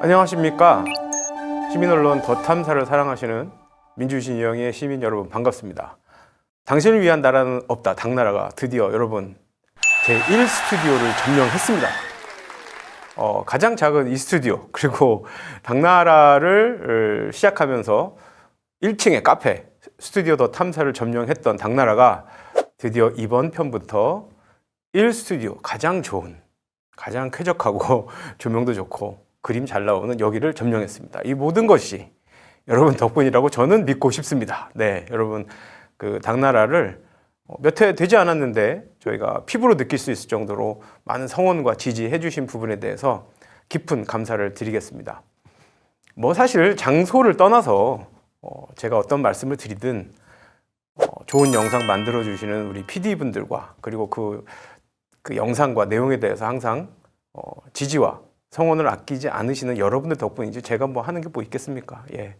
안녕하십니까. 시민언론 더 탐사를 사랑하시는 민주진영의 시민 여러분 반갑습니다. 당신을 위한 나라는 없다. 당나라가 드디어 여러분 제1 스튜디오를 점령했습니다. 가장 작은 이 스튜디오 그리고 당나라를 시작하면서 1층의 카페 스튜디오 더 탐사를 점령했던 당나라가 드디어 이번 편부터 1 스튜디오 가장 좋은 가장 쾌적하고 조명도 좋고 그림 잘 나오는 여기를 점령했습니다. 이 모든 것이 여러분 덕분이라고 저는 믿고 싶습니다. 네, 여러분 그 당나라를 몇 해 되지 않았는데 저희가 피부로 느낄 수 있을 정도로 많은 성원과 지지해 주신 부분에 대해서 깊은 감사를 드리겠습니다. 뭐 사실 장소를 떠나서 제가 어떤 말씀을 드리든 좋은 영상 만들어 주시는 우리 PD분들과 그리고 그 영상과 내용에 대해서 항상 지지와 성원을 아끼지 않으시는 여러분들 덕분이지 제가 뭐 하는 게 뭐 있겠습니까? 예.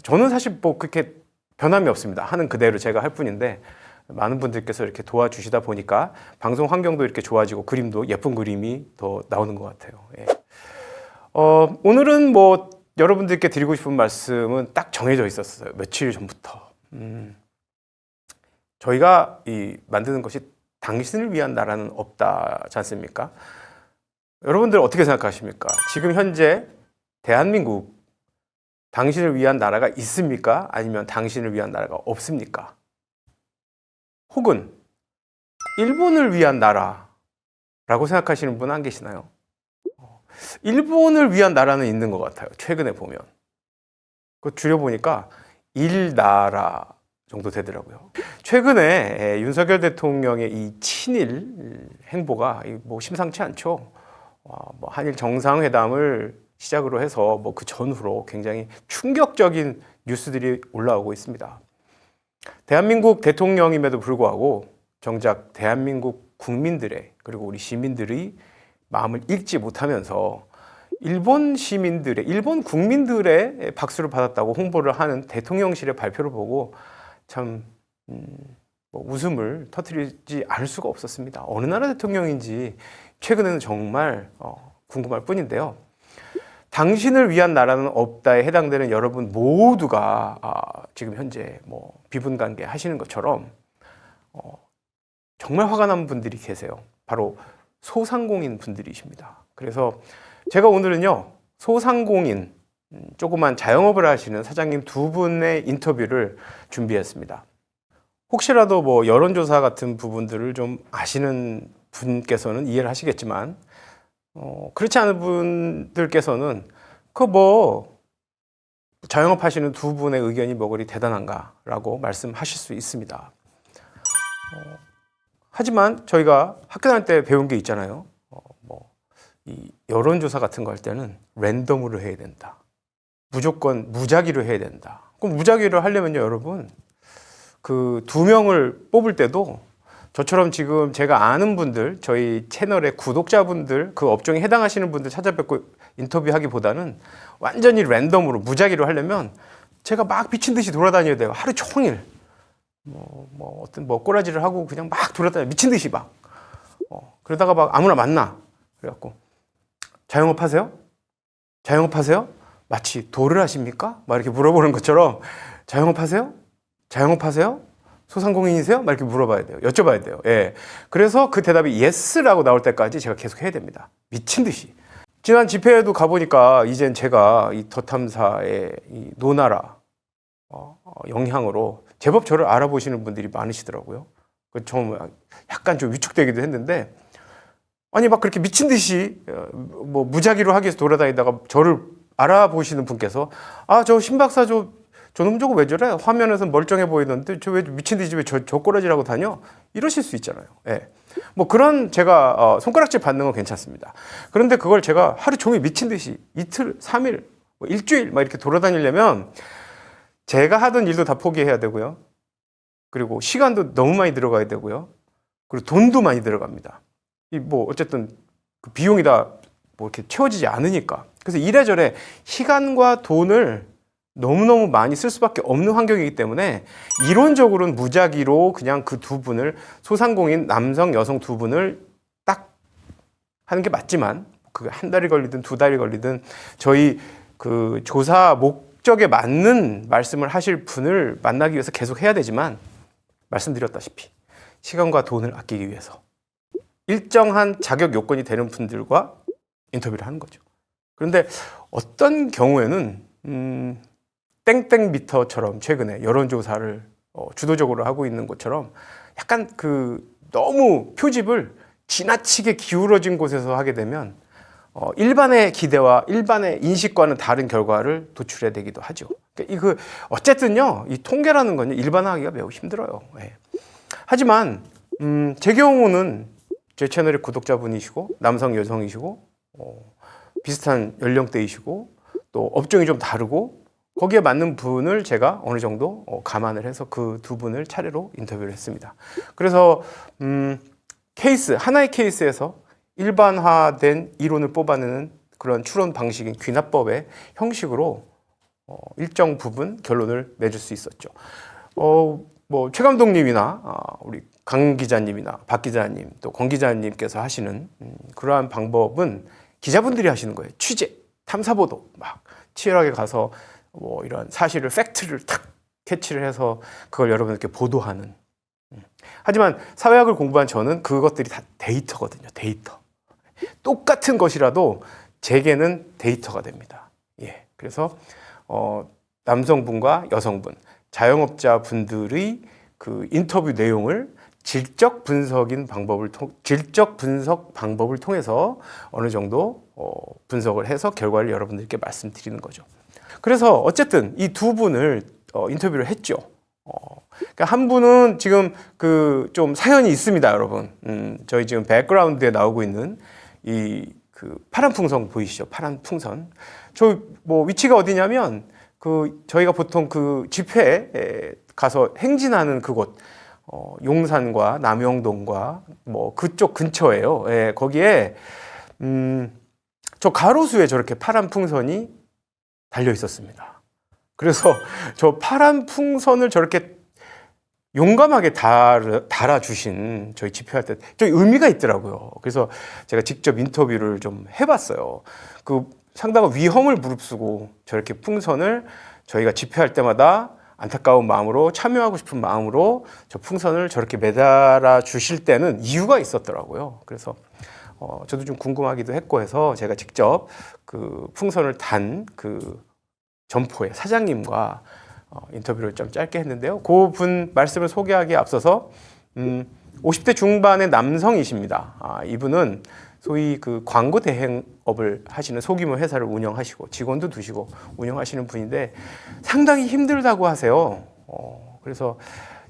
저는 사실 뭐 그렇게 변함이 없습니다. 하는 그대로 제가 할 뿐인데 많은 분들께서 이렇게 도와주시다 보니까 방송 환경도 이렇게 좋아지고 그림도 예쁜 그림이 더 나오는 것 같아요. 예. 오늘은 뭐 여러분들께 드리고 싶은 말씀은 딱 정해져 있었어요. 며칠 전부터. 저희가 만드는 것이 당신을 위한 나라는 없다지 않습니까? 여러분들 어떻게 생각하십니까? 지금 현재 대한민국 당신을 위한 나라가 있습니까? 아니면 당신을 위한 나라가 없습니까? 혹은 일본을 위한 나라라고 생각하시는 분 안 계시나요? 일본을 위한 나라는 있는 것 같아요. 최근에 보면. 그 줄여보니까 일나라 정도 되더라고요. 최근에 윤석열 대통령의 이 친일 행보가 뭐 심상치 않죠. 뭐 한일 정상회담을 시작으로 해서 뭐 그 전후로 굉장히 충격적인 뉴스들이 올라오고 있습니다. 대한민국 대통령임에도 불구하고 정작 대한민국 국민들의 그리고 우리 시민들의 마음을 읽지 못하면서 일본 시민들의 일본 국민들의 박수를 받았다고 홍보를 하는 대통령실의 발표를 보고 참 뭐 웃음을 터뜨리지 않을 수가 없었습니다. 어느 나라 대통령인지 최근에는 정말 궁금할 뿐인데요. 당신을 위한 나라는 없다에 해당되는 여러분 모두가 지금 현재 뭐 비분관계 하시는 것처럼 정말 화가 난 분들이 계세요. 바로 소상공인 분들이십니다. 그래서 제가 오늘은요 소상공인 조그만 자영업을 하시는 사장님 두 분의 인터뷰를 준비했습니다. 혹시라도 뭐 여론조사 같은 부분들을 좀 아시는 분께서는 이해를 하시겠지만 그렇지 않은 분들께서는 그 뭐 자영업 하시는 두 분의 의견이 뭐 그리 대단한가라고 말씀하실 수 있습니다. 하지만 저희가 학교 다닐 때 배운 게 있잖아요. 이 여론조사 같은 거 할 때는 랜덤으로 해야 된다. 무조건 무작위로 해야 된다. 그럼 무작위로 하려면요, 여러분 그 2명을 뽑을 때도 저처럼 지금 제가 아는 분들, 저희 채널의 구독자분들, 그 업종에 해당하시는 분들 찾아뵙고 인터뷰하기보다는 완전히 랜덤으로 무작위로 하려면 제가 막 미친 듯이 돌아다녀야 돼요. 하루 종일 어떤 꼬라지를 하고 그냥 막 돌아다녀 미친 듯이 막 그러다가 막 아무나 만나 그래갖고 자영업 하세요? 자영업 하세요? 마치 도를 하십니까? 막 이렇게 물어보는 것처럼 자영업 하세요? 자영업 하세요? 소상공인이세요? 막 이렇게 물어봐야 돼요. 여쭤봐야 돼요. 예. 그래서 그 대답이 예스라고 나올 때까지 제가 계속 해야 됩니다. 미친 듯이. 지난 집회에도 가보니까 이젠 제가 이 더탐사의 이 노나라 영향으로 제법 저를 알아보시는 분들이 많으시더라고요. 좀 약간 좀 위축되기도 했는데 아니 막 그렇게 미친 듯이 뭐 무작위로 하기 위해서 돌아다니다가 저를 알아보시는 분께서 저 신박사 저놈 저거 왜 저래? 화면에서 멀쩡해 보이는데 저 왜 미친 듯이 왜 저 꼬라지라고 다녀? 이러실 수 있잖아요. 예. 뭐 그런 제가 손가락질 받는 건 괜찮습니다. 그런데 그걸 제가 하루 종일 미친 듯이 이틀, 3일, 뭐 일주일 막 이렇게 돌아다니려면 제가 하던 일도 다 포기해야 되고요. 그리고 시간도 너무 많이 들어가야 되고요. 그리고 돈도 많이 들어갑니다. 뭐 어쨌든 그 비용이 다 뭐 이렇게 채워지지 않으니까. 그래서 이래저래 시간과 돈을 너무너무 많이 쓸 수밖에 없는 환경이기 때문에 이론적으로는 무작위로 그냥 그 두 분을 소상공인 남성 여성 두 분을 딱 하는 게 맞지만 그 한 달이 걸리든 두 달이 걸리든 저희 그 조사 목적에 맞는 말씀을 하실 분을 만나기 위해서 계속 해야 되지만 말씀드렸다시피 시간과 돈을 아끼기 위해서 일정한 자격 요건이 되는 분들과 인터뷰를 하는 거죠. 그런데 어떤 경우에는 땡땡미터처럼 최근에 여론조사를 주도적으로 하고 있는 것처럼 약간 그 너무 표집을 지나치게 기울어진 곳에서 하게 되면 일반의 기대와 일반의 인식과는 다른 결과를 도출해야 되기도 하죠. 그러니까 어쨌든요, 이 통계라는 건요, 일반화하기가 매우 힘들어요. 예. 하지만 제 경우는 제 채널의 구독자분이시고 남성 여성이시고 비슷한 연령대이시고 또 업종이 좀 다르고 거기에 맞는 분을 제가 어느 정도 감안을 해서 그 두 분을 차례로 인터뷰를 했습니다. 그래서 하나의 케이스에서 일반화된 이론을 뽑아내는 그런 추론 방식인 귀납법의 형식으로 일정 부분 결론을 내줄 수 있었죠. 뭐 최 감독님이나 우리 강 기자님이나 박 기자님 또 권 기자님께서 하시는 그러한 방법은 기자분들이 하시는 거예요. 취재, 탐사보도 막 치열하게 가서 뭐 이런 사실을 팩트를 탁 캐치를 해서 그걸 여러분들께 보도하는. 하지만 사회학을 공부한 저는 그것들이 다 데이터거든요. 데이터. 똑같은 것이라도 제게는 데이터가 됩니다. 예. 그래서 남성분과 여성분, 자영업자분들의 그 인터뷰 내용을 질적 분석 방법을 통해서 어느 정도 분석을 해서 결과를 여러분들께 말씀드리는 거죠. 그래서 어쨌든 이 두 분을 인터뷰를 했죠. 그러니까 한 분은 지금 그 좀 사연이 있습니다, 여러분. 저희 지금 백그라운드에 나오고 있는 이 그 파란 풍선 보이시죠? 파란 풍선. 저 뭐 위치가 어디냐면 그 저희가 보통 그 집회에 가서 행진하는 그곳. 용산과 남영동과 뭐 그쪽 근처예요. 예, 거기에 저 가로수에 저렇게 파란 풍선이 달려 있었습니다. 그래서 저 파란 풍선을 저렇게 용감하게 달아주신 저희 집회할 때 좀 의미가 있더라고요. 그래서 제가 직접 인터뷰를 좀 해봤어요. 그 상당한 위험을 무릅쓰고 저렇게 풍선을 저희가 집회할 때마다 안타까운 마음으로 참여하고 싶은 마음으로 저 풍선을 저렇게 매달아 주실 때는 이유가 있었더라고요. 그래서 저도 좀 궁금하기도 했고 해서 제가 직접 그 풍선을 단 그 점포의 사장님과 인터뷰를 좀 짧게 했는데요. 그 분 말씀을 소개하기에 앞서서 50대 중반의 남성이십니다. 이분은 소위 그 광고 대행업을 하시는 소규모 회사를 운영하시고 직원도 두시고 운영하시는 분인데 상당히 힘들다고 하세요. 그래서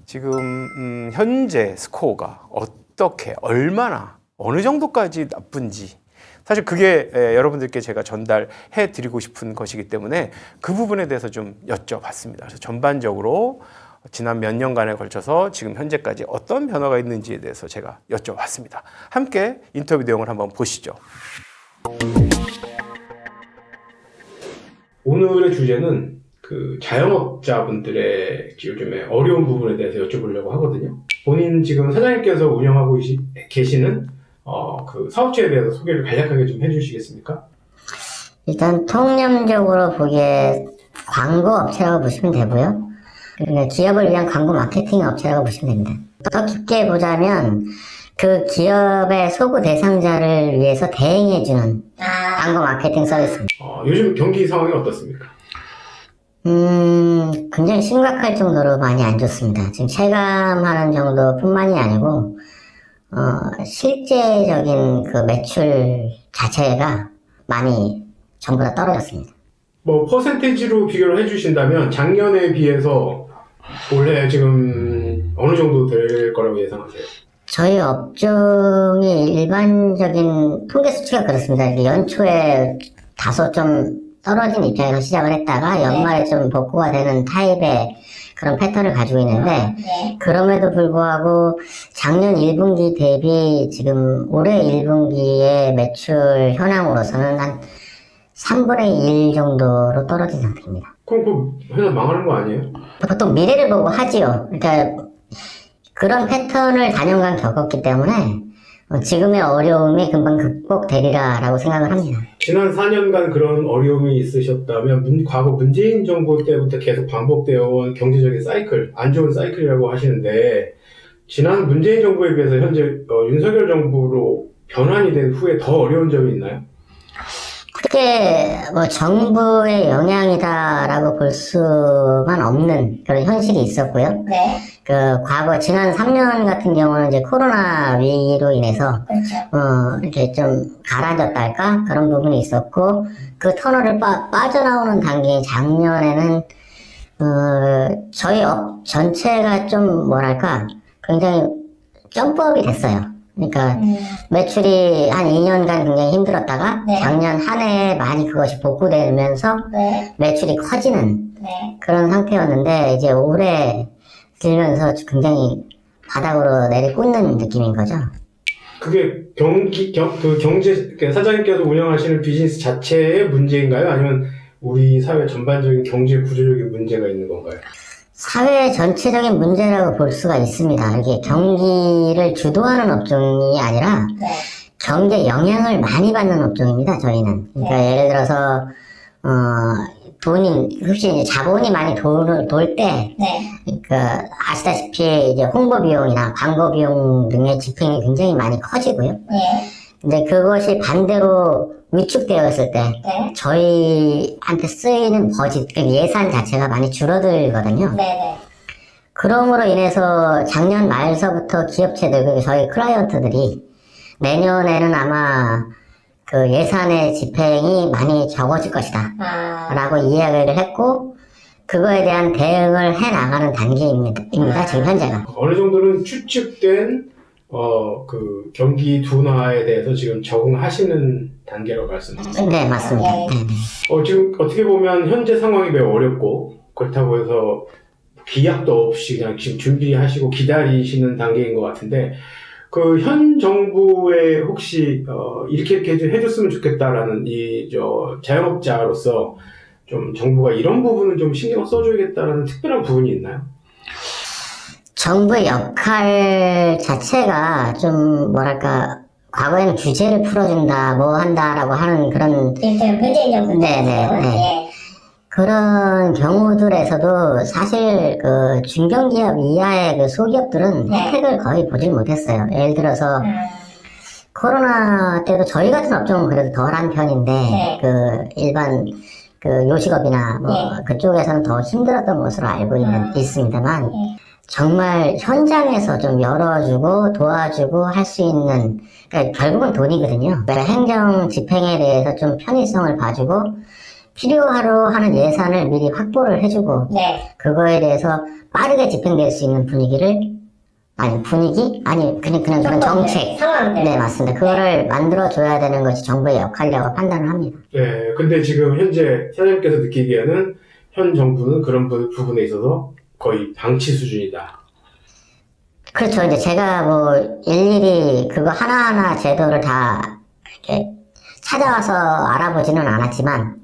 지금 현재 스코어가 어떻게 얼마나 어느 정도까지 나쁜지 사실 그게 여러분들께 제가 전달해 드리고 싶은 것이기 때문에 그 부분에 대해서 좀 여쭤봤습니다. 그래서 전반적으로 지난 몇 년간에 걸쳐서 지금 현재까지 어떤 변화가 있는지에 대해서 제가 여쭤봤습니다. 함께 인터뷰 내용을 한번 보시죠. 오늘의 주제는 그 자영업자분들의 요즘에 어려운 부분에 대해서 여쭤보려고 하거든요. 본인 지금 사장님께서 운영하고 계시는 그 사업체에 대해서 소개를 간략하게 좀 해주시겠습니까? 일단 통념적으로 보기에 광고 업체라고 보시면 되고요. 그러니까 기업을 위한 광고 마케팅 업체라고 보시면 됩니다. 더 깊게 보자면 그 기업의 소구 대상자를 위해서 대행해주는 광고 마케팅 서비스입니다. 요즘 경기 상황이 어떻습니까? 굉장히 심각할 정도로 많이 안 좋습니다. 지금 체감하는 정도뿐만이 아니고 실제적인 그 매출 자체가 많이 전부 다 떨어졌습니다. 뭐 퍼센테이지로 비교를 해주신다면 작년에 비해서 올해 지금 어느 정도 될 거라고 예상하세요? 저희 업종이 일반적인 통계 수치가 그렇습니다. 연초에 다소 좀 떨어진 입장에서 시작을 했다가 연말에 좀 복구가 되는 타입의 그런 패턴을 가지고 있는데 그럼에도 불구하고 작년 1분기 대비 지금 올해 1분기의 매출 현황으로서는 한 3분의 1 정도로 떨어진 상태입니다. 그럼 그 회사 망하는 거 아니에요? 보통 미래를 보고 하지요. 그러니까 그런 패턴을 단연간 겪었기 때문에 지금의 어려움이 금방 극복되리라라고 생각을 합니다. 지난 4년간 그런 어려움이 있으셨다면 과거 문재인 정부 때부터 계속 반복되어 온 경제적인 사이클, 안 좋은 사이클이라고 하시는데 지난 문재인 정부에 비해서 현재 윤석열 정부로 변환이 된 후에 더 어려운 점이 있나요? 그게 뭐 정부의 영향이다라고 볼 수만 없는 그런 현실이 있었고요. 네. 그 과거 지난 3년 같은 경우는 이제 코로나 위기로 인해서 그렇죠. 이렇게 좀 가라앉았다 할까 그런 부분이 있었고 그 터널을 빠져나오는 단계인 작년에는 저희 업 전체가 좀 뭐랄까 굉장히 점프업이 됐어요. 그러니까 매출이 한 2년간 굉장히 힘들었다가 네. 작년 한 해에 많이 그것이 복구되면서 네. 매출이 커지는 네. 그런 상태였는데 이제 올해 들면서 굉장히 바닥으로 내리꽂는 느낌인 거죠. 그게 사장님께서 운영하시는 비즈니스 자체의 문제인가요? 아니면 우리 사회 전반적인 경제 구조적인 문제가 있는 건가요? 사회 전체적인 문제라고 볼 수가 있습니다. 이게 경기를 주도하는 업종이 아니라 네. 경제 영향을 많이 받는 업종입니다. 저희는. 그러니까 예를 들어서 혹시 자본이 많이 돌 때, 네. 아시다시피 이제 홍보 비용이나 광고 비용 등의 지출이 굉장히 많이 커지고요. 네. 근데 그것이 반대로 위축되어 있을 때, 네. 저희한테 쓰이는 버짓, 예산 자체가 많이 줄어들거든요. 네. 그럼으로 인해서 작년 말서부터 기업체들, 저희 클라이언트들이 내년에는 아마 그 예산의 집행이 많이 적어질 것이다. 라고 이야기를 했고, 그거에 대한 대응을 해 나가는 단계입니다. 지금 현재가. 어느 정도는 추측된 그 경기 둔화에 대해서 지금 적응하시는 단계라고 말씀하셨죠? 네, 맞습니다. 네. 네. 지금 어떻게 보면 현재 상황이 매우 어렵고 그렇다고 해서 기약도 없이 그냥 지금 준비하시고 기다리시는 단계인 것 같은데 그 현 정부에 혹시 이렇게 해줬으면 좋겠다라는 자영업자로서 좀 정부가 이런 부분은 좀 신경 써줘야겠다라는 특별한 부분이 있나요? 정부의 역할 자체가 좀 뭐랄까 과거에는 규제를 풀어준다 뭐 한다라고 하는 그런 일단 문재인 정부 네. 그런 경우들에서도 사실 그 중견기업 이하의 그 소기업들은 네. 혜택을 거의 보질 못했어요. 예를 들어서 코로나 때도 저희 같은 업종은 그래도 덜한 편인데 네. 그 일반 그 요식업이나 뭐 네. 그쪽에서는 더 힘들었던 것으로 알고 있습니다만 네. 정말 현장에서 좀 열어주고 도와주고 할 수 있는 그러니까 결국은 돈이거든요. 그러니까 행정 집행에 대해서 좀 편의성을 봐주고 필요하러 하는 예산을 미리 확보를 해주고 네. 그거에 대해서 빠르게 집행될 수 있는 그냥 그런 정책. 상황들. 네, 맞습니다. 그거를 만들어줘야 되는 것이 정부의 역할이라고 판단을 합니다. 네, 근데 지금 현재 사장님께서 느끼기에는 현 정부는 그런 부분에 있어서 거의 방치 수준이다. 그렇죠. 이제 제가 뭐 일일이 그거 하나하나 제도를 다 이렇게 찾아와서 알아보지는 않았지만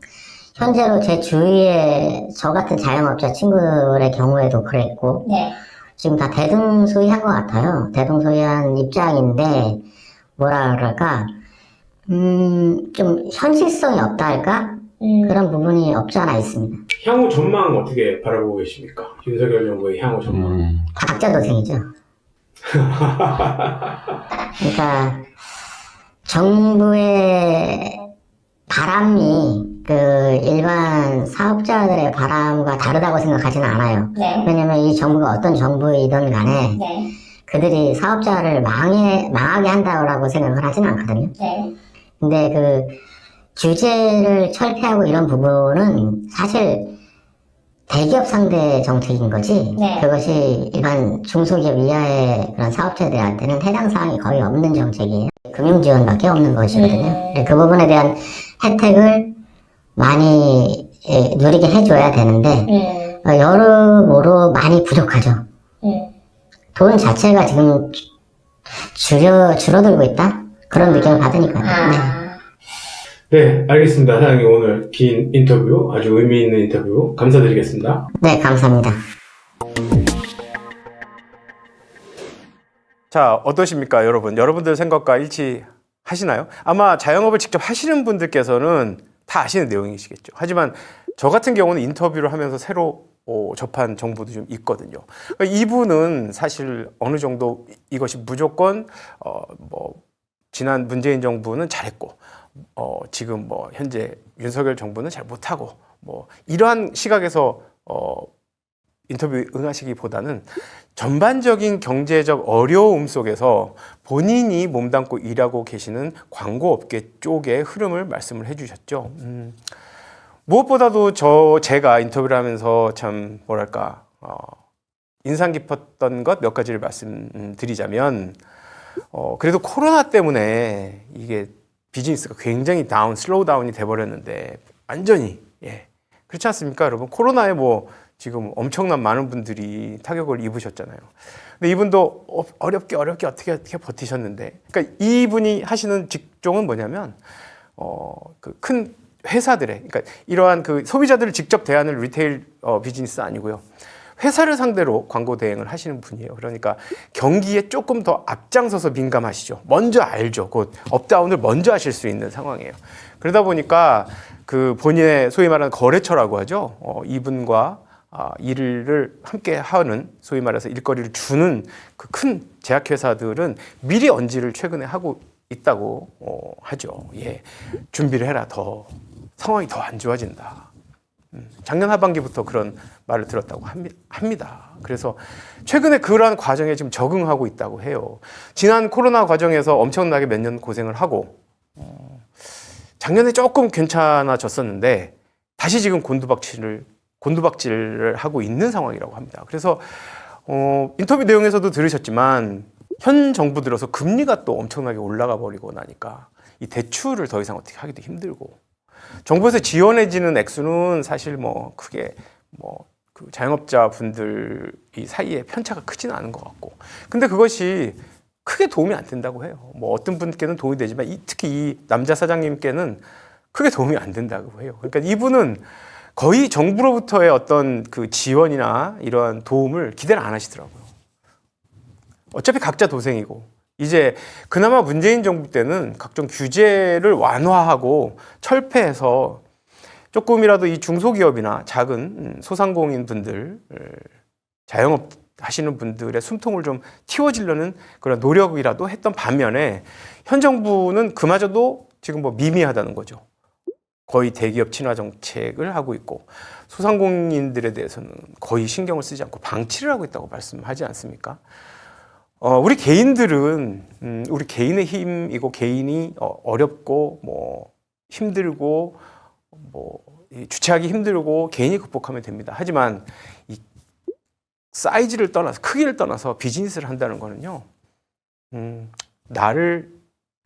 현재로 제 주위에 저 같은 자영업자 친구들의 경우에도 그랬고 네. 지금 다 대등소이한 것 같아요. 대등소이한 입장인데 뭐라 그럴까 좀 현실성이 없다 할까 그런 부분이 없지 않아 있습니다. 향후 전망 어떻게 바라보고 계십니까? 윤석열 정부의 향후 전망. 각자 도생이죠. 그러니까 정부의 바람이 그 일반 사업자들의 바람과 다르다고 생각하지는 않아요. 네. 왜냐면 이 정부가 어떤 정부이든 간에 네. 그들이 사업자를 망하게 한다고 생각을 하지는 않거든요. 네. 근데 그 규제를 철폐하고 이런 부분은 사실 대기업 상대 정책인 거지. 네. 그것이 일반 중소기업 이하의 그런 사업자들한테는 해당 사항이 거의 없는 정책이에요. 금융 지원밖에 없는 것이거든요. 그 부분에 대한 혜택을 많이 누리게 해줘야 되는데 여러모로 많이 부족하죠. 돈 자체가 지금 줄어들고 있다? 그런 느낌을 받으니까요. 네. 네, 알겠습니다. 사장님 오늘 긴 인터뷰, 아주 의미 있는 인터뷰 감사드리겠습니다. 네, 감사합니다. 자, 어떠십니까, 여러분? 여러분들 생각과 일치하시나요? 아마 자영업을 직접 하시는 분들께서는 다 아시는 내용이시겠죠. 하지만 저 같은 경우는 인터뷰를 하면서 새로 접한 정보도 좀 있거든요. 그러니까 이분은 사실 어느 정도 이것이 무조건 뭐 지난 문재인 정부는 잘했고 지금 뭐 현재 윤석열 정부는 잘 못하고 뭐 이러한 시각에서 인터뷰 응하시기보다는 전반적인 경제적 어려움 속에서 본인이 몸담고 일하고 계시는 광고업계 쪽의 흐름을 말씀을 해주셨죠. 무엇보다도 제가 인터뷰를 하면서 참 뭐랄까 인상 깊었던 것 몇 가지를 말씀드리자면 그래도 코로나 때문에 이게 비즈니스가 굉장히 슬로우 다운이 돼버렸는데 완전히 그렇지 않습니까, 여러분? 코로나에 뭐 지금 엄청난 많은 분들이 타격을 입으셨잖아요. 근데 이분도 어렵게 어떻게 버티셨는데, 그러니까 이분이 하시는 직종은 뭐냐면 그 큰 회사들의, 그러니까 이러한 그 소비자들을 직접 대하는 리테일 비즈니스 아니고요. 회사를 상대로 광고 대행을 하시는 분이에요. 그러니까 경기에 조금 더 앞장서서 민감하시죠. 먼저 알죠. 곧 업다운을 먼저 하실 수 있는 상황이에요. 그러다 보니까 그 본인의 소위 말하는 거래처라고 하죠. 이분과 일을 함께 하는, 소위 말해서 일거리를 주는 그 큰 제약회사들은 미리 언지를 최근에 하고 있다고 하죠. 준비를 해라. 상황이 더 안 좋아진다. 작년 하반기부터 그런 말을 들었다고 합니다. 그래서 최근에 그러한 과정에 지금 적응하고 있다고 해요. 지난 코로나 과정에서 엄청나게 몇 년 고생을 하고 작년에 조금 괜찮아졌었는데 다시 지금 곤두박질을 하고 있는 상황이라고 합니다. 그래서 인터뷰 내용에서도 들으셨지만 현 정부 들어서 금리가 또 엄청나게 올라가 버리고 나니까 이 대출을 더 이상 어떻게 하기도 힘들고, 정부에서 지원해지는 액수는 사실 뭐 크게 그 자영업자 분들 이 사이에 편차가 크지는 않은 것 같고, 근데 그것이 크게 도움이 안 된다고 해요. 뭐 어떤 분께는 도움이 되지만 특히 이 남자 사장님께는 크게 도움이 안 된다고 해요. 그러니까 이분은 거의 정부로부터의 어떤 그 지원이나 이러한 도움을 기대를 안 하시더라고요. 어차피 각자 도생이고, 이제 그나마 문재인 정부 때는 각종 규제를 완화하고 철폐해서 조금이라도 이 중소기업이나 작은 소상공인 분들, 자영업 하시는 분들의 숨통을 좀 틔워지려는 그런 노력이라도 했던 반면에 현 정부는 그마저도 지금 뭐 미미하다는 거죠. 거의 대기업 친화 정책을 하고 있고 소상공인들에 대해서는 거의 신경을 쓰지 않고 방치를 하고 있다고 말씀하지 않습니까? 우리 개인들은 우리 개인의 힘이고, 개인이 어렵고 뭐 힘들고 뭐 주체하기 힘들고 개인이 극복하면 됩니다. 하지만 이 사이즈를 떠나서, 크기를 떠나서 비즈니스를 한다는 거는요, 나를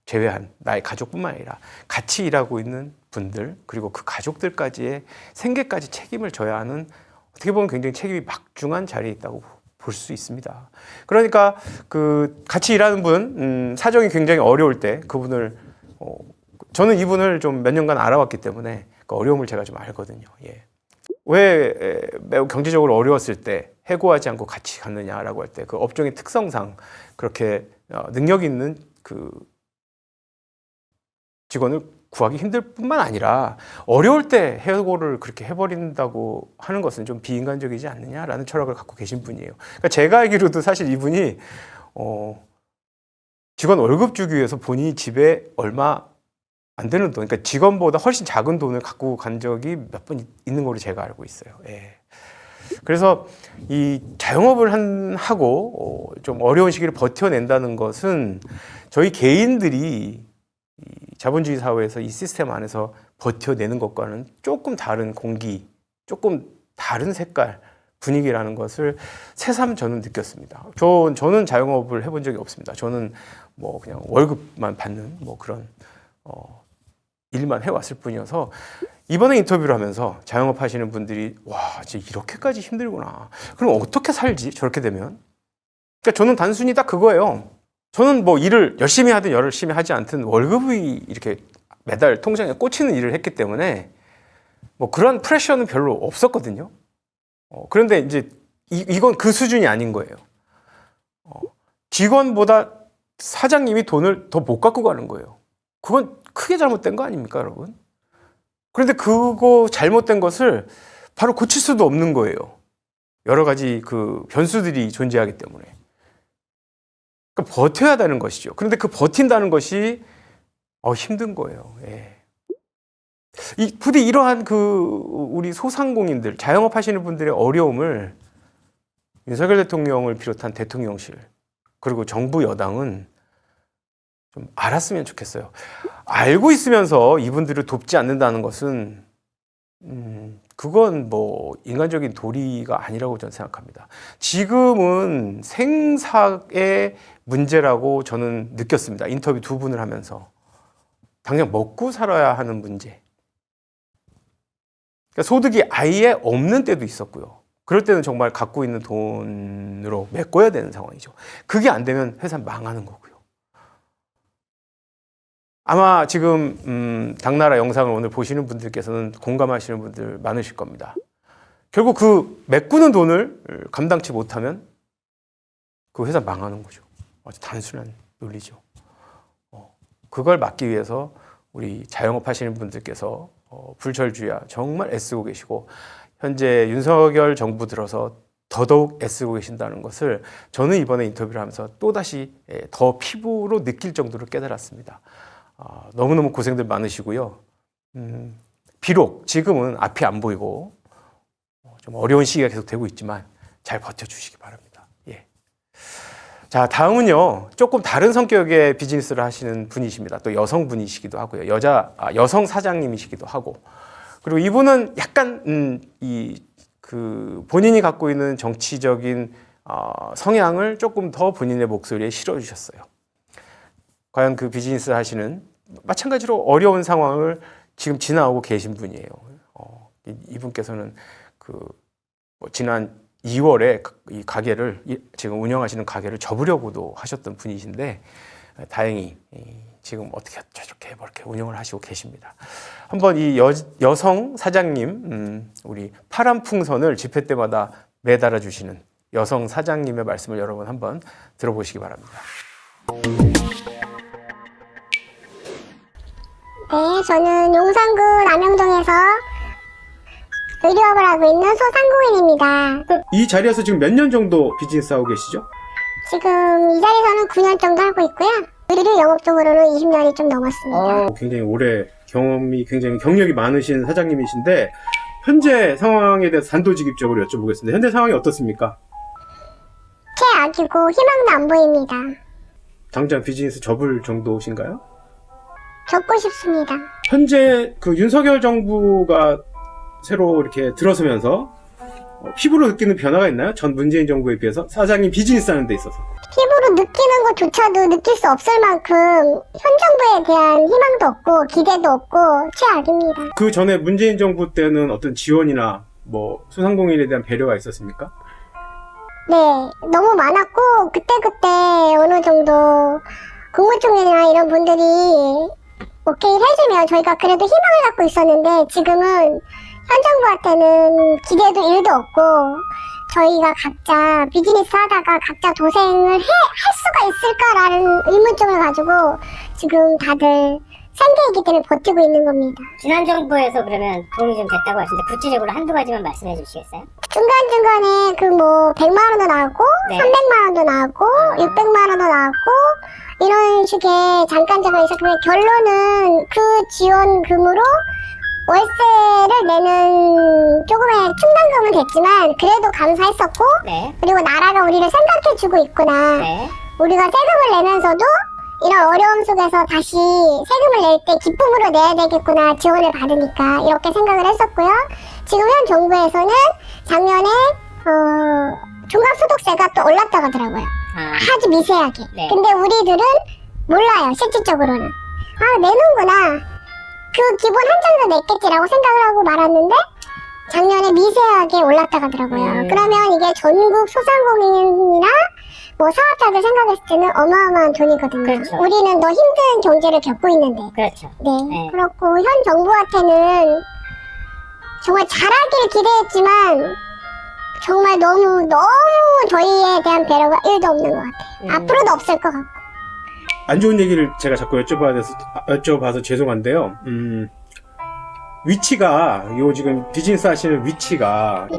제외한 나의 가족뿐만 아니라 같이 일하고 있는 분들, 그리고 그 가족들까지의 생계까지 책임을 져야 하는, 어떻게 보면 굉장히 책임이 막중한 자리에 있다고 볼 수 있습니다. 그러니까 그 같이 일하는 분, 사정이 굉장히 어려울 때 그분을 저는 이분을 좀 몇 년간 알아왔기 때문에 그 어려움을 제가 좀 알거든요. 왜 매우 경제적으로 어려웠을 때 해고하지 않고 같이 갔느냐라고 할 때 그 업종의 특성상 그렇게 능력 있는 그 직원을 구하기 힘들 뿐만 아니라 어려울 때 해고를 그렇게 해버린다고 하는 것은 좀 비인간적이지 않느냐라는 철학을 갖고 계신 분이에요. 그러니까 제가 알기로도 사실 이분이 직원 월급 주기 위해서 본인이 집에 얼마 안 되는 돈, 그러니까 직원보다 훨씬 작은 돈을 갖고 간 적이 몇 번 있는 걸로 제가 알고 있어요. 그래서 이 자영업을 하고 좀 어려운 시기를 버텨낸다는 것은 저희 개인들이 이 자본주의 사회에서 이 시스템 안에서 버텨내는 것과는 조금 다른 공기, 조금 다른 색깔, 분위기라는 것을 새삼 저는 느꼈습니다. 저는 자영업을 해본 적이 없습니다. 저는 뭐 그냥 월급만 받는 뭐 그런 일만 해왔을 뿐이어서 이번에 인터뷰를 하면서 자영업 하시는 분들이 와, 진짜 이렇게까지 힘들구나. 그럼 어떻게 살지? 저렇게 되면? 그러니까 저는 단순히 딱 그거예요. 저는 뭐 일을 열심히 하든 열심히 하지 않든 월급이 이렇게 매달 통장에 꽂히는 일을 했기 때문에 뭐 그런 프레셔는 별로 없었거든요. 그런데 이제 이건 그 수준이 아닌 거예요. 직원보다 사장님이 돈을 더 못 갖고 가는 거예요. 그건 크게 잘못된 거 아닙니까, 여러분? 그런데 그거 잘못된 것을 바로 고칠 수도 없는 거예요. 여러 가지 그 변수들이 존재하기 때문에. 그러니까 버텨야 되는 것이죠. 그런데 그 버틴다는 것이 힘든 거예요. 예. 부디 이러한 우리 소상공인들, 자영업 하시는 분들의 어려움을 윤석열 대통령을 비롯한 대통령실, 그리고 정부 여당은 좀 알았으면 좋겠어요. 알고 있으면서 이분들을 돕지 않는다는 것은 그건 뭐 인간적인 도리가 아니라고 저는 생각합니다. 지금은 생사의 문제라고 저는 느꼈습니다. 인터뷰 2분을 하면서. 당장 먹고 살아야 하는 문제. 그러니까 소득이 아예 없는 때도 있었고요. 그럴 때는 정말 갖고 있는 돈으로 메꿔야 되는 상황이죠. 그게 안 되면 회사 망하는 거고요. 아마 지금 당나라 영상을 오늘 보시는 분들께서는 공감하시는 분들 많으실 겁니다. 결국 그 메꾸는 돈을 감당치 못하면 그 회사 망하는 거죠. 아주 단순한 논리죠. 그걸 막기 위해서 우리 자영업 하시는 분들께서 불철주야 정말 애쓰고 계시고, 현재 윤석열 정부 들어서 더더욱 애쓰고 계신다는 것을 저는 이번에 인터뷰를 하면서 또다시 더 피부로 느낄 정도로 깨달았습니다. 너무너무 고생들 많으시고요. 비록 지금은 앞이 안 보이고 좀 어려운 시기가 계속 되고 있지만 잘 버텨주시기 바랍니다. 예. 자, 다음은요, 조금 다른 성격의 비즈니스를 하시는 분이십니다. 또 여성분이시기도 하고요. 여성 사장님이시기도 하고, 그리고 이분은 약간 본인이 갖고 있는 정치적인 성향을 조금 더 본인의 목소리에 실어주셨어요. 과연 그 비즈니스 하시는, 마찬가지로 어려운 상황을 지금 지나오고 계신 분이에요. 이분께서는 지난 2월에 이 가게를, 지금 운영하시는 가게를 접으려고도 하셨던 분이신데, 다행히 지금 어떻게 저렇게 이렇게 운영을 하시고 계십니다. 한번 이 여성 사장님, 우리 파란 풍선을 집회 때마다 매달아 주시는 여성 사장님의 말씀을 여러분 한번 들어보시기 바랍니다. 네, 저는 용산구 남영동에서 의류업을 하고 있는 소상공인입니다. 이 자리에서 지금 몇 년 정도 비즈니스 하고 계시죠? 지금 이 자리에서는 9년 정도 하고 있고요. 의류 영업 쪽으로는 20년이 좀 넘었습니다. 굉장히 오래 굉장히 경력이 많으신 사장님이신데, 현재 상황에 대해서 단도직입적으로 여쭤보겠습니다. 현재 상황이 어떻습니까? 최악이고 희망도 안 보입니다. 당장 비즈니스 접을 정도신가요? 접고 싶습니다. 현재 그 윤석열 정부가 새로 이렇게 들어서면서 피부로 느끼는 변화가 있나요? 전 문재인 정부에 비해서 사장님 비즈니스 하는 데 있어서. 피부로 느끼는 것조차도 느낄 수 없을 만큼 현 정부에 대한 희망도 없고 기대도 없고 최악입니다. 그 전에 문재인 정부 때는 어떤 지원이나 뭐 소상공인에 대한 배려가 있었습니까? 네, 너무 많았고 그때그때 어느 정도 국무총리나 이런 분들이 오케이를 해주면 저희가 그래도 희망을 갖고 있었는데, 지금은 현 정부한테는 기대도 1도 없고 저희가 각자 비즈니스 하다가 각자 도생을 할 수가 있을까라는 의문점을 가지고 지금 다들 생계이기 때문에 버티고 있는 겁니다. 지난 정부에서 그러면 도움이 좀 됐다고 하시는데 구체적으로 한두 가지만 말씀해 주시겠어요? 중간중간에 100만 원도 나오고, 네. 300만 원도 나오고, 600만 원도 나오고, 이런 식의 잠깐적으로 있었는데, 결론은 그 지원금으로 월세를 내는 조금의 충당금은 됐지만, 그래도 감사했었고, 네. 그리고 나라가 우리를 생각해주고 있구나. 네. 우리가 세금을 내면서도 이런 어려움 속에서 다시 세금을 낼 때 기쁨으로 내야 되겠구나, 지원을 받으니까, 이렇게 생각을 했었고요. 지금 현 정부에서는 작년에 종합소득세가 또 올랐다고 하더라고요. 아주 미세하게. 네. 근데 우리들은 몰라요, 실질적으로는. 내는구나. 그 기본 한정도 냈겠지라고 생각을 하고 말았는데, 작년에 미세하게 올랐다고 하더라고요. 그러면 이게 전국 소상공인이나 뭐 사업자들 생각했을 때는 어마어마한 돈이거든요. 그렇죠. 우리는 더 힘든 경제를 겪고 있는데. 그렇죠. 네. 네. 그렇고 현 정부한테는 정말 잘하기를 기대했지만 정말 너무 지금은 저희에 대한 배려가 1도 없는 것 같아요. 앞으로도 없을 것 같고. 안 좋은 얘기를 제가 자꾸 여쭤봐서 죄송한데요. 위치가 요 지금 비즈니스 하시는 위치가 네.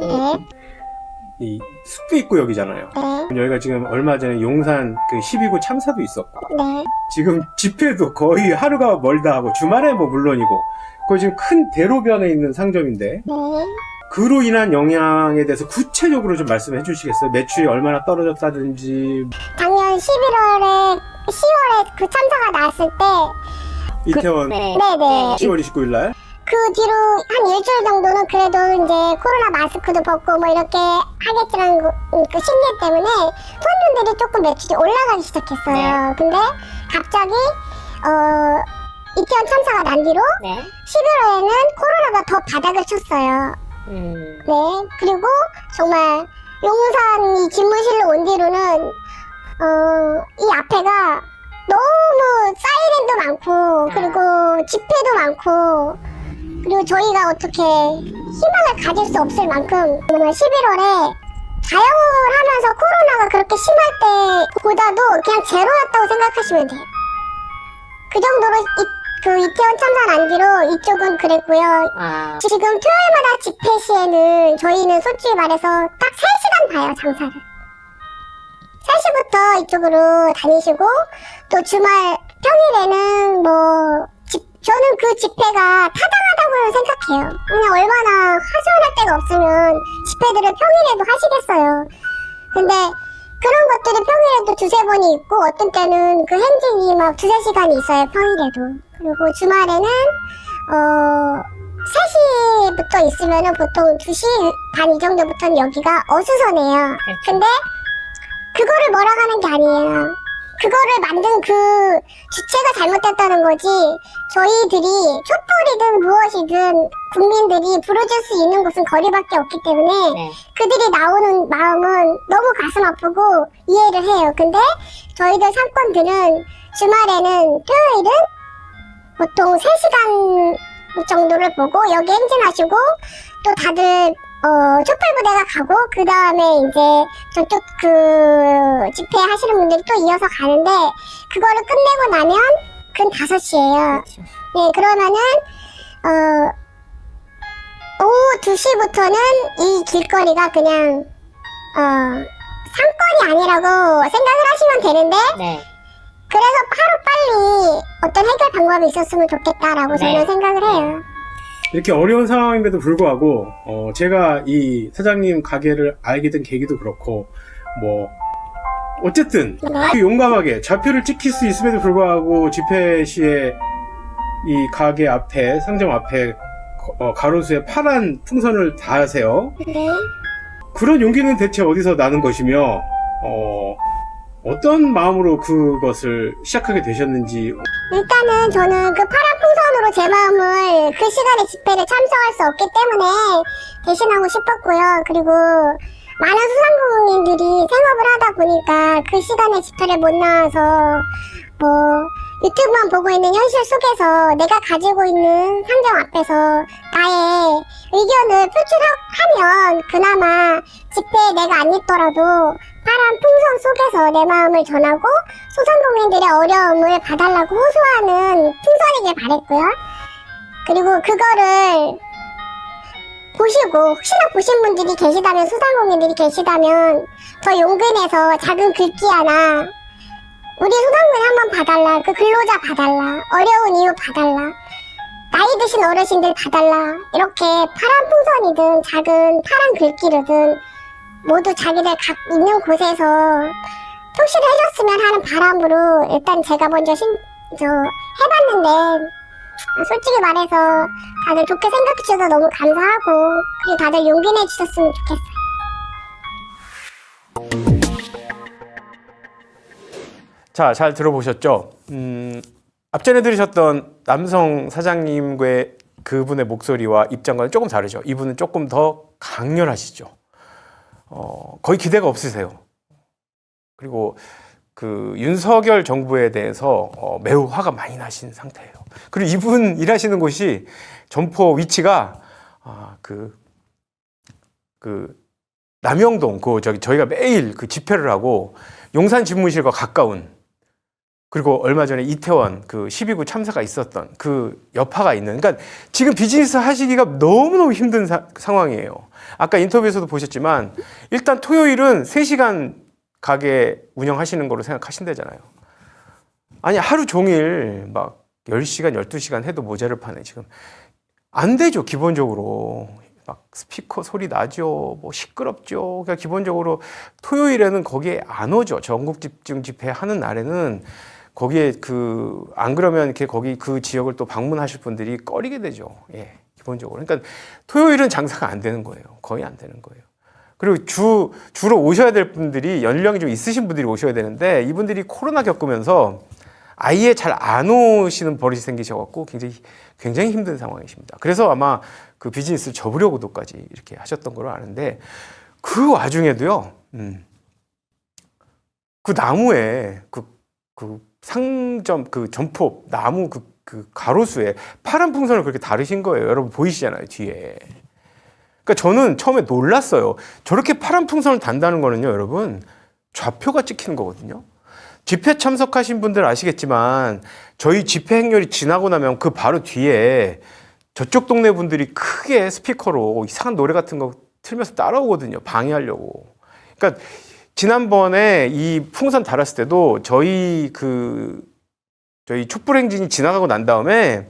이 숙도 입구역이잖아요. 네. 여기가 지금 얼마 전에 용산 그 12구 참사도 있었고 네. 지금 집회도 거의 하루가 멀다 하고 주말에 뭐 물론이고 거의 지금 큰 대로변에 있는 상점인데 네. 그로 인한 영향에 대해서 구체적으로 좀 말씀해 주시겠어요? 매출이 얼마나 떨어졌다든지. 작년 10월에 그 참사가 났을 때 이태원 네. 네네. 10월 29일 날 그 뒤로 한 일주일 정도는 그래도 이제 코로나 마스크도 벗고 뭐 이렇게 하겠지라는 그 심리 때문에 손님들이 조금 매출이 올라가기 시작했어요. 네. 근데 갑자기 이태원 참사가 난 뒤로 네. 11월에는 코로나가 더 바닥을 쳤어요. 네. 그리고 정말 용산 이 집무실로 온 뒤로는 이 앞에가 너무 사이렌도 많고 그리고 집회도 많고 그리고 저희가 어떻게 희망을 가질 수 없을 만큼 정말 11월에 자영업을 하면서 코로나가 그렇게 심할 때보다도 그냥 제로였다고 생각하시면 돼요. 그 정도로 그 이태원 참사 난 뒤로 이쪽은 그랬고요. 아, 지금 토요일마다 집회 시에는 저희는 솔직히 말해서 딱 3시간 봐요, 장사를. 3시부터 이쪽으로 다니시고 또 주말 평일에는 뭐 저는 그 집회가 타당하다고 생각해요. 그냥 얼마나 하소연할 데가 없으면 집회들을 평일에도 하시겠어요. 근데 그런 것들이 평일에도 두세 번이 있고 어떤 때는 그 행진이 막 두세 시간이 있어요, 평일에도. 그리고 주말에는 3시부터 있으면은 보통 2시 반 이 정도부터는 여기가 어수선해요. 근데 그거를 뭐라 하는 게 아니에요. 그거를 만든 그 주체가 잘못됐다는 거지 저희들이 촛불이든 무엇이든 국민들이 부르줄 수 있는 곳은 거리밖에 없기 때문에 네. 그들이 나오는 마음은 너무 가슴 아프고 이해를 해요. 근데 저희들 상권들은 주말에는 토요일은 보통 3시간 정도를 보고 여기 행진하시고 또 다들 촛불부대가 가고 그 다음에 이제 저쪽 그 집회 하시는 분들이 또 이어서 가는데 그거를 끝내고 나면 근 5시예요. 그렇죠. 네, 그러면은 오후 2시부터는 이 길거리가 그냥 상권이 아니라고 생각을 하시면 되는데 네. 그래서 하루빨리 어떤 해결 방법이 있었으면 좋겠다라고 네. 저는 생각을 해요. 이렇게 어려운 상황임에도 불구하고 제가 이 사장님 가게를 알게 된 계기도 그렇고 뭐 어쨌든 그 용감하게 좌표를 찍힐 수 있음에도 불구하고 집회 시에 이 가게 앞에 상점 앞에 가로수에 파란 풍선을 다하세요. 네. 그런 용기는 대체 어디서 나는 것이며 어떤 마음으로 그것을 시작하게 되셨는지. 일단은 저는 그 파란 풍선으로 제 마음을 그 시간에 집회를 참석할 수 없기 때문에 대신하고 싶었고요. 그리고 많은 소상공인들이 생업을 하다 보니까 그 시간에 집회를 못 나와서 뭐 유튜브만 보고 있는 현실 속에서 내가 가지고 있는 상점 앞에서 나의 의견을 표출하면 그나마 집회에 내가 안 있더라도 파란 풍선 속에서 내 마음을 전하고 소상공인들의 어려움을 봐달라고 호소하는 풍선이길 바랬고요. 그리고 그거를 보시고 혹시나 보신 분들이 계시다면 소상공인들이 계시다면 더 용기 내서 작은 글귀 하나 우리 소상공인 한번 봐달라, 그 근로자 봐달라, 어려운 이유 봐달라, 나이 드신 어르신들 봐달라, 이렇게 파란 풍선이든 작은 파란 글귀로든 모두 자기들 각 있는 곳에서 표시를 해줬으면 하는 바람으로 일단 제가 먼저 해봤는데 솔직히 말해서 다들 좋게 생각해주셔서 너무 감사하고 그리고 다들 용기 내주셨으면 좋겠어요. 자, 잘 들어보셨죠? 앞전에 들으셨던 남성 사장님과의 그분의 목소리와 입장과는 조금 다르죠. 이분은 조금 더 강렬하시죠. 거의 기대가 없으세요. 그리고 그 윤석열 정부에 대해서 매우 화가 많이 나신 상태예요. 그리고 이분 일하시는 곳이 점포 위치가 남영동 저희가 매일 그 집회를 하고 용산 집무실과 가까운, 그리고 얼마 전에 이태원 그 12구 참사가 있었던 그 여파가 있는, 그러니까 지금 비즈니스 하시기가 너무너무 힘든 상황이에요. 아까 인터뷰에서도 보셨지만 일단 토요일은 3시간 가게 운영하시는 거로 생각하신다잖아요. 아니 하루 종일 막 10시간 12시간 해도 모자를 파네. 지금 안 되죠. 기본적으로 막 스피커 소리 나죠, 뭐 시끄럽죠. 그러니까 기본적으로 토요일에는 거기에 안 오죠. 전국 집중 집회 하는 날에는 거기에 안 그러면 이렇게 거기 그 지역을 또 방문하실 분들이 꺼리게 되죠. 예, 기본적으로. 그러니까 토요일은 장사가 안 되는 거예요. 거의 안 되는 거예요. 그리고 주로 오셔야 될 분들이 연령이 좀 있으신 분들이 오셔야 되는데 이분들이 코로나 겪으면서 아예 잘 안 오시는 버릇이 생기셔갖고 굉장히 힘든 상황이십니다. 그래서 아마 그 비즈니스를 접으려고도까지 이렇게 하셨던 걸로 아는데, 그 와중에도요, 그 나무에 그 상점 그 점포 나무 그 가로수에 파란 풍선을 그렇게 다루신 거예요. 여러분 보이시잖아요, 뒤에. 그러니까 저는 처음에 놀랐어요. 저렇게 파란 풍선을 단다는 거는요, 여러분, 좌표가 찍히는 거거든요. 집회 참석하신 분들 아시겠지만 저희 집회 행렬이 지나고 나면 그 바로 뒤에 저쪽 동네 분들이 크게 스피커로 이상한 노래 같은 거 틀면서 따라오거든요. 방해하려고. 그러니까 지난번에 이 풍선 달았을 때도 저희 촛불 행진이 지나가고 난 다음에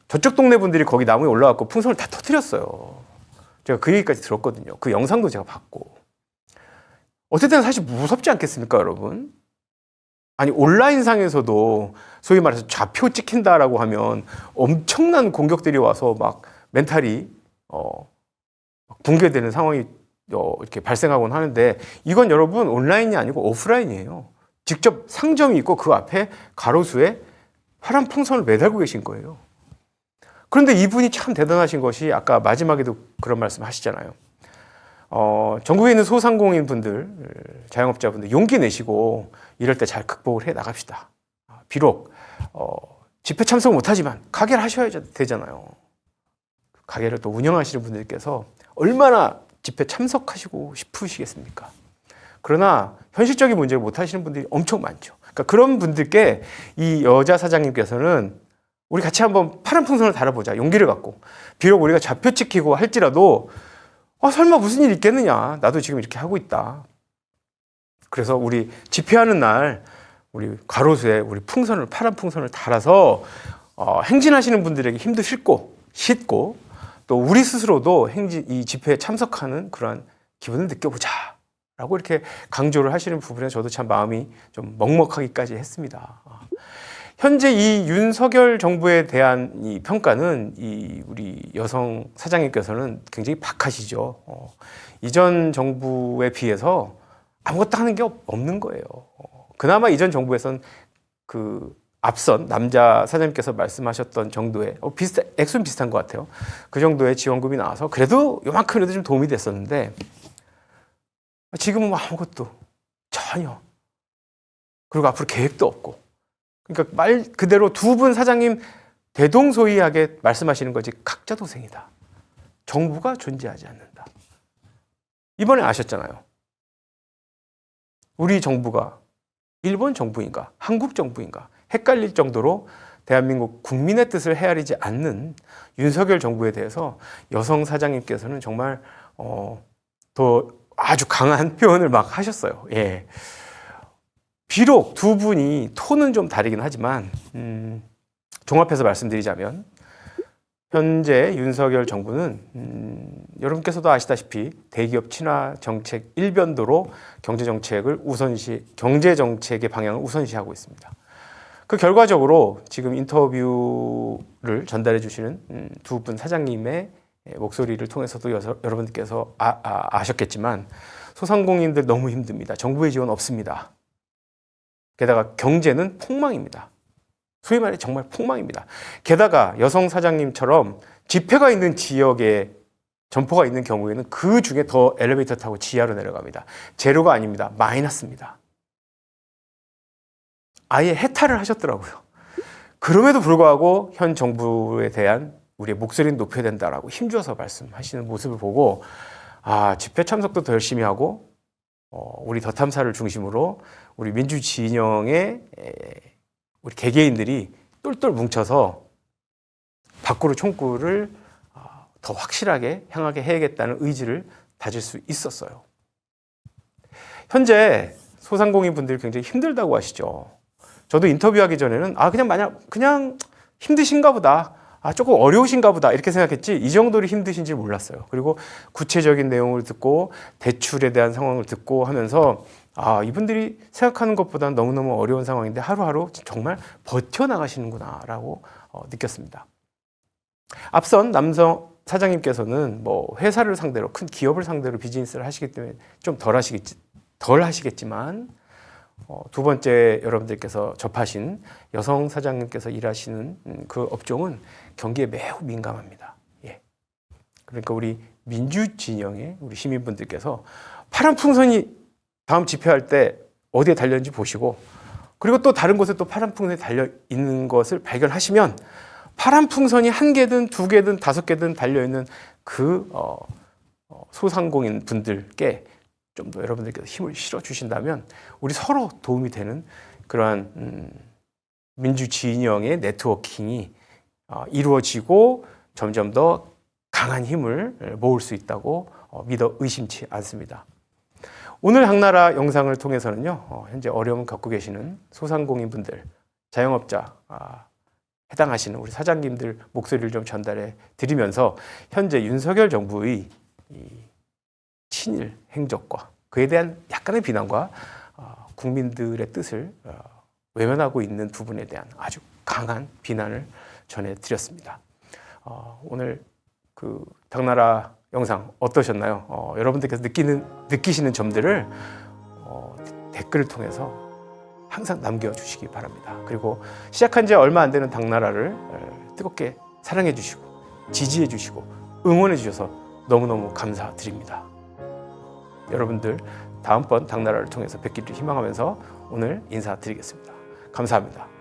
저쪽 동네 분들이 거기 나무에 올라왔고 풍선을 다 터뜨렸어요. 제가 그 얘기까지 들었거든요. 그 영상도 제가 봤고. 어쨌든 사실 무섭지 않겠습니까, 여러분? 아니 온라인상에서도 소위 말해서 좌표 찍힌다라고 하면 엄청난 공격들이 와서 막 멘탈이 붕괴되는 상황이 이렇게 발생하곤 하는데, 이건 여러분 온라인이 아니고 오프라인이에요. 직접 상점이 있고 그 앞에 가로수에 파란 풍선을 매달고 계신 거예요. 그런데 이분이 참 대단하신 것이, 아까 마지막에도 그런 말씀 하시잖아요. 전국에 있는 소상공인 분들, 자영업자분들 용기 내시고 이럴 때 잘 극복을 해 나갑시다. 비록 집회 참석 못하지만 가게를 하셔야 되잖아요. 가게를 또 운영하시는 분들께서 얼마나 집회 참석하시고 싶으시겠습니까? 그러나 현실적인 문제를 못하시는 분들이 엄청 많죠. 그러니까 그런 분들께 이 여자 사장님께서는 우리 같이 한번 파란 풍선을 달아보자, 용기를 갖고. 비록 우리가 좌표 찍히고 할지라도 설마 무슨 일이 있겠느냐, 나도 지금 이렇게 하고 있다. 그래서 우리 집회하는 날 우리 가로수에 우리 파란 풍선을 달아서 행진하시는 분들에게 힘도 싣고 또 우리 스스로도 이 집회에 참석하는 그러한 기분을 느껴보자 라고 이렇게 강조를 하시는 부분에 저도 참 마음이 좀 먹먹하기까지 했습니다. 현재 이 윤석열 정부에 대한 이 평가는 우리 여성 사장님께서는 굉장히 박하시죠. 이전 정부에 비해서 아무것도 하는 게 없는 거예요. 그나마 이전 정부에선 그 앞선 남자 사장님께서 말씀하셨던 정도의 액수는 비슷한 것 같아요. 그 정도의 지원금이 나와서 그래도 요만큼이라도 좀 도움이 됐었는데, 지금은 아무것도 전혀, 그리고 앞으로 계획도 없고. 그러니까 말 그대로 두 분 사장님 대동소이하게 말씀하시는 거지, 각자도생이다. 정부가 존재하지 않는다. 이번에 아셨잖아요. 우리 정부가 일본 정부인가 한국 정부인가 헷갈릴 정도로 대한민국 국민의 뜻을 헤아리지 않는 윤석열 정부에 대해서 여성 사장님께서는 정말 더 아주 강한 표현을 막 하셨어요. 예. 비록 두 분이 톤은 좀 다르긴 하지만 종합해서 말씀드리자면 현재 윤석열 정부는 여러분께서도 아시다시피 대기업 친화 정책 일변도로 경제 정책의 방향을 우선시하고 있습니다. 그 결과적으로 지금 인터뷰를 전달해 주시는 두 분 사장님의 목소리를 통해서도 여러분들께서 아셨겠지만 소상공인들 너무 힘듭니다. 정부의 지원 없습니다. 게다가 경제는 폭망입니다. 소위 말해 정말 폭망입니다. 게다가 여성 사장님처럼 집회가 있는 지역에 점포가 있는 경우에는 그 중에 더 엘리베이터 타고 지하로 내려갑니다. 제로가 아닙니다. 마이너스입니다. 아예 해탈을 하셨더라고요. 그럼에도 불구하고 현 정부에 대한 우리의 목소리는 높여야 된다라고 힘줘서 말씀하시는 모습을 보고 집회 참석도 더 열심히 하고 우리 더 탐사를 중심으로 우리 민주 진영의 우리 개개인들이 똘똘 뭉쳐서 밖으로 총구를 더 확실하게 향하게 해야겠다는 의지를 다질 수 있었어요. 현재 소상공인 분들이 굉장히 힘들다고 하시죠. 저도 인터뷰하기 전에는 그냥 힘드신가 보다. 조금 어려우신가 보다 이렇게 생각했지 이 정도로 힘드신지 몰랐어요. 그리고 구체적인 내용을 듣고 대출에 대한 상황을 듣고 하면서 이분들이 생각하는 것보다는 너무너무 어려운 상황인데 하루하루 정말 버텨나가시는구나 라고 느꼈습니다. 앞선 남성 사장님께서는 뭐 회사를 상대로 큰 기업을 상대로 비즈니스를 하시기 때문에 좀 덜 하시겠지만 두 번째 여러분들께서 접하신 여성 사장님께서 일하시는 그 업종은 경기에 매우 민감합니다. 예. 그러니까 우리 민주 진영의 우리 시민분들께서 파란 풍선이 다음 집회할 때 어디에 달렸는지 보시고 그리고 또 다른 곳에 또 파란 풍선이 달려 있는 것을 발견하시면 파란 풍선이 한 개든 두 개든 다섯 개든 달려 있는 그 소상공인 분들께 좀 더 여러분들께서 힘을 실어 주신다면 우리 서로 도움이 되는 그러한 민주 진영의 네트워킹이 이루어지고 점점 더 강한 힘을 모을 수 있다고 믿어 의심치 않습니다. 오늘 당나라 영상을 통해서는요, 현재 어려움을 겪고 계시는 소상공인 분들, 자영업자 해당하시는 우리 사장님들 목소리를 좀 전달해 드리면서 현재 윤석열 정부의 친일 행적과 그에 대한 약간의 비난과 국민들의 뜻을 외면하고 있는 부분에 대한 아주 강한 비난을 전해드렸습니다. 오늘 그 당나라 영상 어떠셨나요? 여러분들께서 느끼시는 점들을 댓글을 통해서 항상 남겨주시기 바랍니다. 그리고 시작한 지 얼마 안 되는 당나라를 뜨겁게 사랑해 주시고 지지해 주시고 응원해 주셔서 너무너무 감사드립니다. 여러분들 다음번 당나라를 통해서 뵙기를 희망하면서 오늘 인사드리겠습니다. 감사합니다.